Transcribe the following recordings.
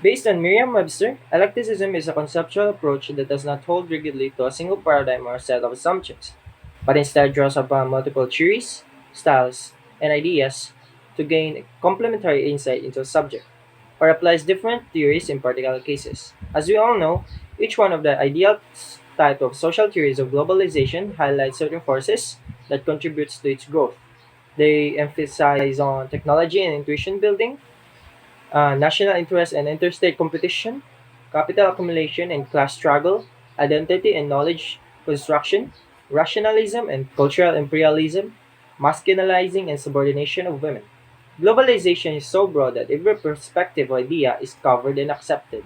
Based on Merriam-Webster, eclecticism is a conceptual approach that does not hold rigidly to a single paradigm or set of assumptions, but instead draws upon multiple theories, styles, and ideas to gain complementary insight into a subject, or applies different theories in particular cases. As we all know, each one of the ideal type of social theories of globalization highlights certain forces that contributes to its growth. They emphasize on technology and intuition building, national interest and interstate competition, capital accumulation and class struggle, identity and knowledge construction, rationalism and cultural imperialism, masculinizing and subordination of women. Globalization is so broad that every perspective or idea is covered and accepted.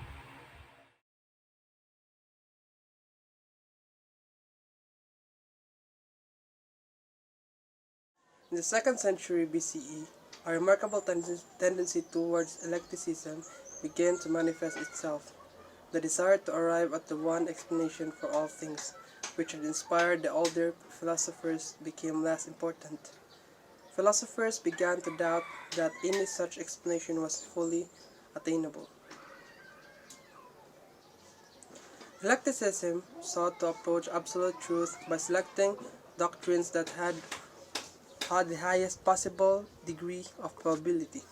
In the 2nd century BCE, a remarkable tendency towards eclecticism began to manifest itself. The desire to arrive at the one explanation for all things, which had inspired the older philosophers, became less important. Philosophers began to doubt that any such explanation was fully attainable. Eclecticism sought to approach absolute truth by selecting doctrines that had the highest possible degree of probability.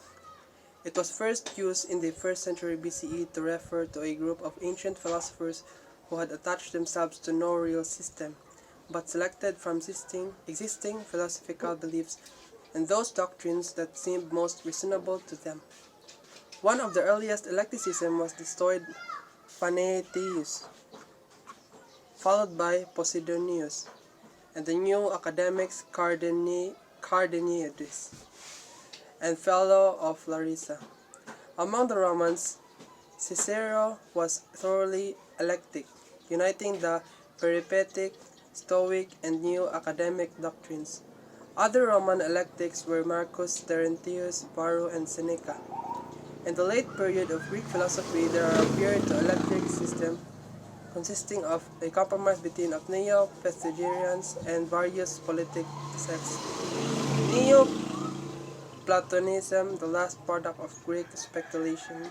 It was first used in the 1st century BCE to refer to a group of ancient philosophers who had attached themselves to no real system, but selected from existing philosophical beliefs and those doctrines that seemed most reasonable to them. One of the earliest eclecticism was the Stoic Panaetius, followed by Posidonius, and the new academics Carneades and Fellow of Larissa. Among the Romans, Cicero was thoroughly eclectic, uniting the peripatetic, Stoic, and new academic doctrines. Other Roman eclectics were Marcus Terentius, Varro, and Seneca. In the late period of Greek philosophy, there appeared an eclectic system consisting of a compromise between of Neo-Pythagoreans and various politic sects. Neo-Platonism, the last product of Greek speculation,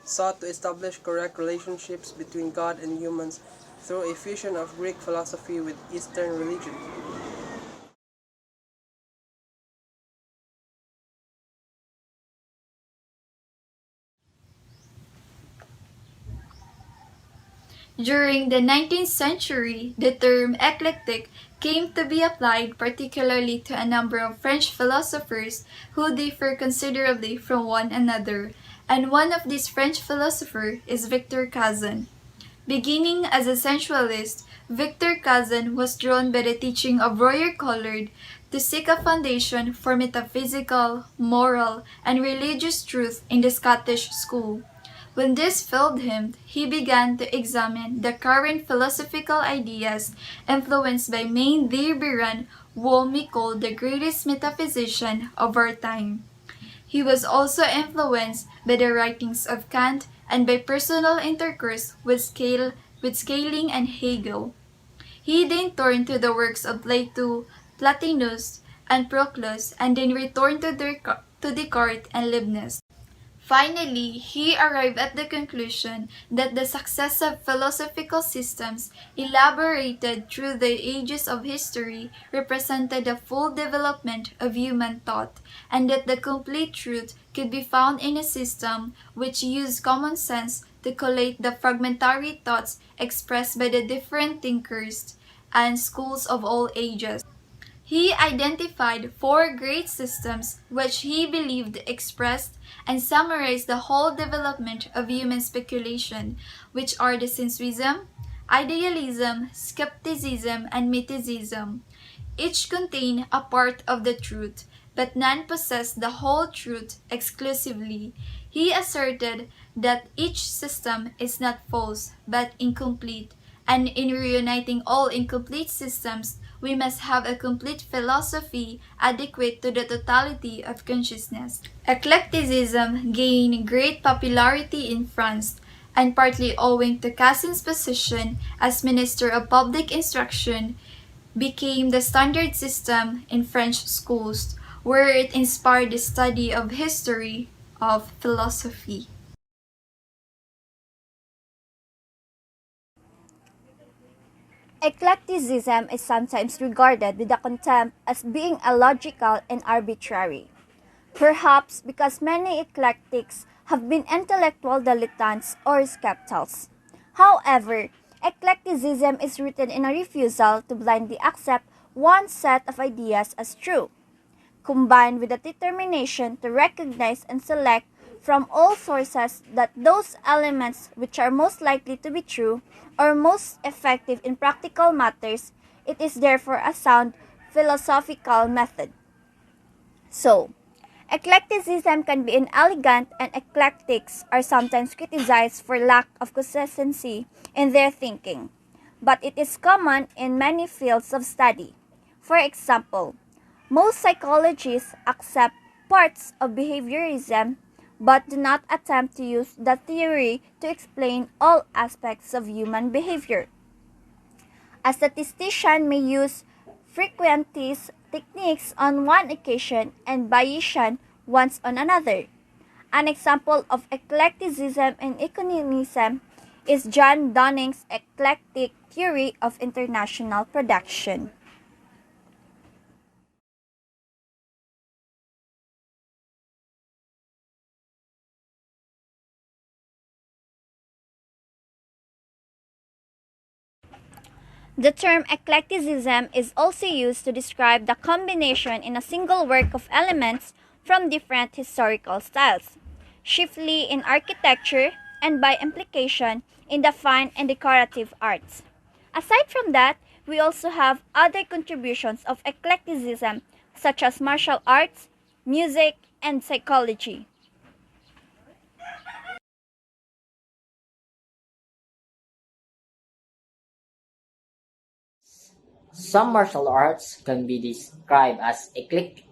sought to establish correct relationships between God and humans through a fusion of Greek philosophy with Eastern religion. During the 19th century, the term eclectic came to be applied particularly to a number of French philosophers who differ considerably from one another, and one of these French philosophers is Victor Cousin. Beginning as a sensualist, Victor Cousin was drawn by the teaching of Royer Collard to seek a foundation for metaphysical, moral, and religious truth in the Scottish school. When this failed him, he began to examine the current philosophical ideas influenced by Maine de Biran, whom we call the greatest metaphysician of our time. He was also influenced by the writings of Kant and by personal intercourse with Schelling and Hegel. He then turned to the works of Plato, Plotinus, and Proclus, and then returned to Descartes and Leibniz. Finally, he arrived at the conclusion that the successive philosophical systems elaborated through the ages of history represented the full development of human thought, and that the complete truth could be found in a system which used common sense to collate the fragmentary thoughts expressed by the different thinkers and schools of all ages. He identified four great systems which he believed expressed and summarized the whole development of human speculation, which are the sensuism, idealism, skepticism, and mysticism. Each contain a part of the truth, but none possess the whole truth exclusively. He asserted that each system is not false, but incomplete, and in reuniting all incomplete systems, we must have a complete philosophy adequate to the totality of consciousness. Eclecticism gained great popularity in France, and partly owing to Cassin's position as Minister of Public Instruction, became the standard system in French schools, where it inspired the study of history, of philosophy. Eclecticism is sometimes regarded with a contempt as being illogical and arbitrary, perhaps because many eclectics have been intellectual dilettantes or skeptics. However, eclecticism is rooted in a refusal to blindly accept one set of ideas as true, combined with a determination to recognize and select from all sources that those elements which are most likely to be true or most effective in practical matters. It is therefore a sound philosophical method. So, eclecticism can be inelegant, and eclectics are sometimes criticized for lack of consistency in their thinking. But it is common in many fields of study. For example, most psychologists accept parts of behaviorism but do not attempt to use the theory to explain all aspects of human behavior. A statistician may use frequentist techniques on one occasion and Bayesian ones on another. An example of eclecticism in economism is John Dunning's eclectic theory of international production. The term eclecticism is also used to describe the combination in a single work of elements from different historical styles, chiefly in architecture and by implication in the fine and decorative arts. Aside from that, we also have other contributions of eclecticism such as martial arts, music, and psychology. Some martial arts can be described as eclectic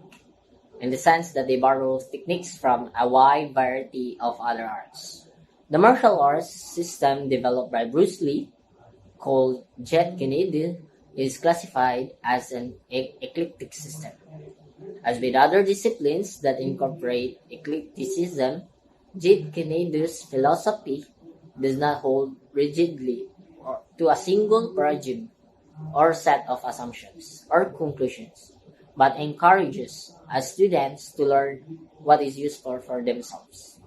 in the sense that they borrow techniques from a wide variety of other arts. The martial arts system developed by Bruce Lee, called Jet Kune-Do, is classified as an eclectic system. As with other disciplines that incorporate eclecticism, Jet Kune-Do's philosophy does not hold rigidly to a single paradigm or set of assumptions or conclusions, but encourages students to learn what is useful for themselves.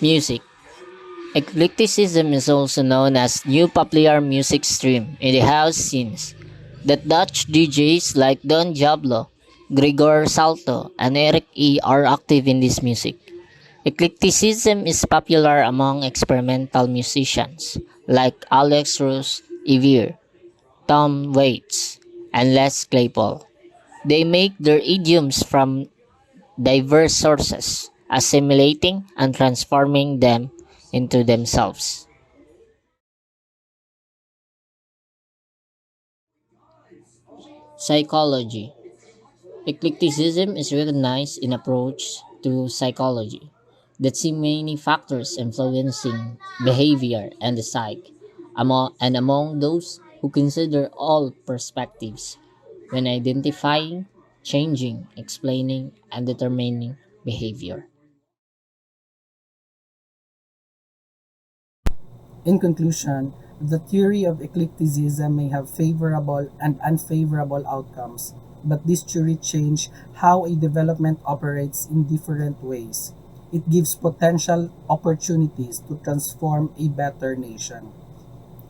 Music. Eclecticism is also known as new popular music stream in the house scenes that Dutch DJs like Don Diablo, Gregor Salto, and Eric E are active in this music. Eclecticism is popular among experimental musicians like Alex Rose, Evere, Tom Waits, and Les Claypool. They make their idioms from diverse sources, assimilating and transforming them into themselves. Psychology. Eclecticism is recognized in approach to psychology that see many factors influencing behavior and the psyche, among those who consider all perspectives when identifying, changing, explaining, and determining behavior. In conclusion, the theory of eclecticism may have favorable and unfavorable outcomes, but this theory changes how a development operates in different ways. It gives potential opportunities to transform a better nation.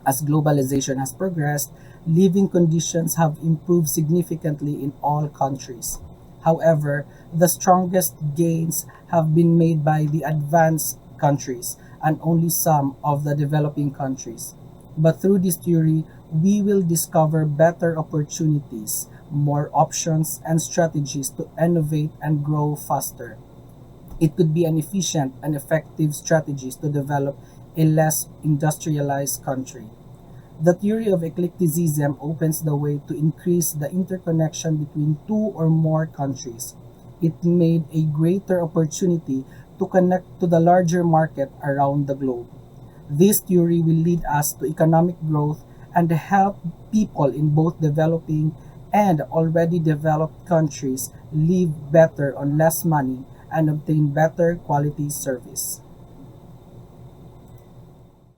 As globalization has progressed, living conditions have improved significantly in all countries. However, the strongest gains have been made by the advanced countries and only some of the developing countries. But through this theory, we will discover better opportunities, more options, and strategies to innovate and grow faster. It could be an efficient and effective strategies to develop a less industrialized country. The theory of eclecticism opens the way to increase the interconnection between two or more countries. It made a greater opportunity to connect to the larger market around the globe. This theory will lead us to economic growth and help people in both developing and already developed countries live better on less money and obtain better quality service.